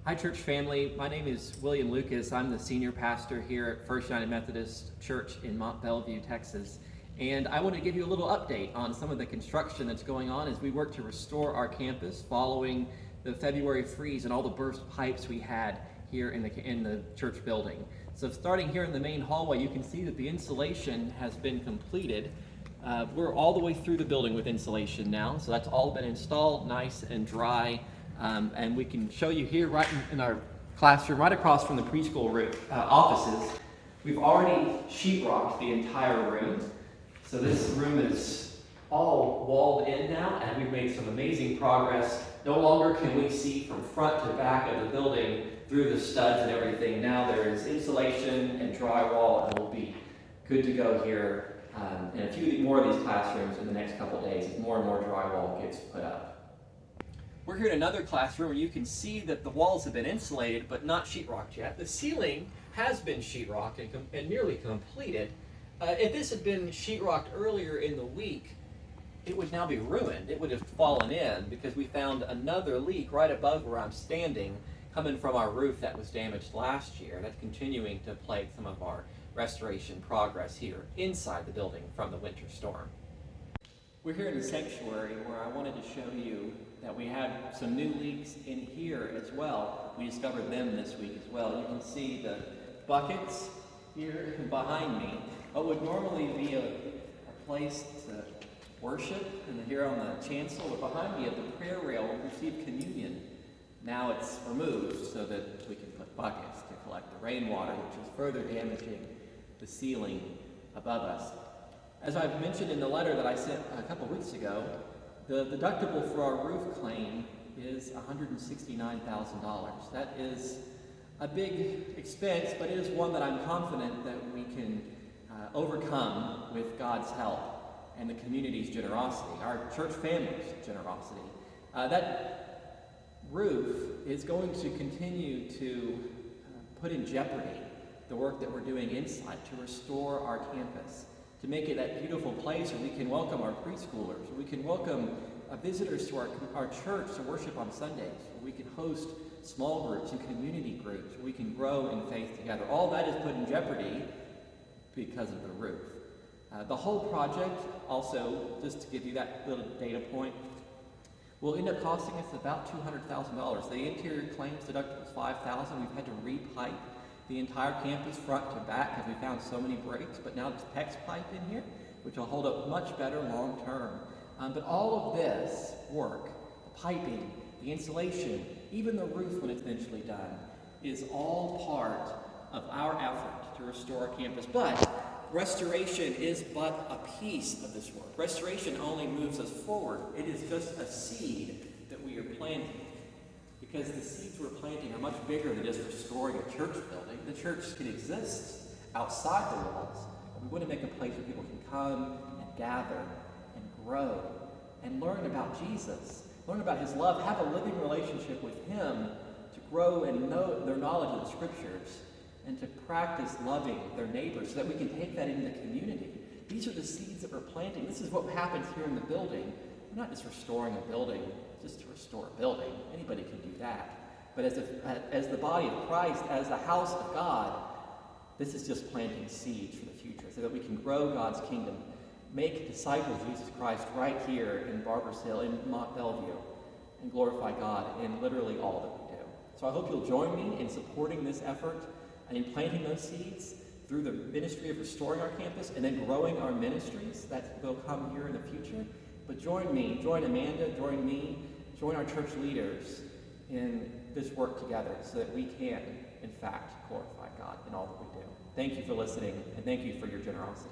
Hi, church family. My name is William Lucas. I'm the senior pastor here at First United Methodist Church in Mont Belvieu, Texas. And I want to give you a little update on some of the construction that's going on as we work to restore our campus following the February freeze and all the burst pipes we had here in the church building. So starting here in the main hallway, you can see that the insulation has been completed. We're all the way through the building with insulation now, so that's all been installed, nice and dry. And we can show you here right in our classroom, right across from the preschool offices. We've already sheetrocked the entire room. So this room is all walled in now, and we've made some amazing progress. No longer can we see from front to back of the building through the studs and everything. Now there is insulation and drywall, and we'll be good to go here in a few more of these classrooms in the next couple days as more and more drywall gets put up. We're here in another classroom where you can see that the walls have been insulated but not sheetrocked yet. The ceiling has been sheetrocked and nearly completed. If this had been sheetrocked earlier in the week, it would now be ruined. It would have fallen in because we found another leak right above where I'm standing coming from our roof that was damaged last year. That's continuing to plague some of our restoration progress here inside the building from the winter storm. We're here in the sanctuary where I wanted to show you that we have some new leaks in here as well. We discovered them this week as well. You can see the buckets here behind me. What would normally be a place to worship, and here on the chancel, but behind me at the prayer rail we receive communion. Now it's removed so that we can put buckets to collect the rainwater, which is further damaging the ceiling above us. As I've mentioned in the letter that I sent a couple weeks ago, the deductible for our roof claim is $169,000. That is a big expense, but it is one that I'm confident that we can overcome with God's help and the community's generosity, our church family's generosity. That roof is going to continue to put in jeopardy the work that we're doing inside to restore our campus, to make it that beautiful place where we can welcome our preschoolers, where we can welcome visitors to our church to worship on Sundays, where we can host small groups and community groups, where we can grow in faith together. All that is put in jeopardy because of the roof. The whole project, also, just to give you that little data point, will end up costing us about $200,000. The interior claims deductible is $5,000. We've had to re-pipe the entire campus front to back because we found so many breaks, but now there's PEX pipe in here, which will hold up much better long term. But all of this work, the piping, the insulation, even the roof when it's eventually done, is all part of our effort to restore our campus. But restoration is but a piece of this work. Restoration only moves us forward. It is just a seed that we are planting. Because the seeds we're planting are much bigger than just restoring a church building. The church can exist outside the walls, but we want to make a place where people can come and gather and grow and learn about Jesus, learn about his love, have a living relationship with him, to grow and know their knowledge of the scriptures, and to practice loving their neighbors so that we can take that into the community. These are the seeds that we're planting. This is what happens here in the building. We're not just restoring a building just to restore a building. Anybody can do that. But as the body of Christ, as the house of God, this is just planting seeds for the future so that we can grow God's kingdom, make disciples of Jesus Christ right here in Barbers Hill, in Mont Belvieu, and glorify God in literally all that we do. So I hope you'll join me in supporting this effort and in planting those seeds through the ministry of restoring our campus and then growing our ministries that will come here in the future. But join me, join Amanda, join me, join our church leaders in this work together so that we can, in fact, glorify God in all that we do. Thank you for listening, and thank you for your generosity.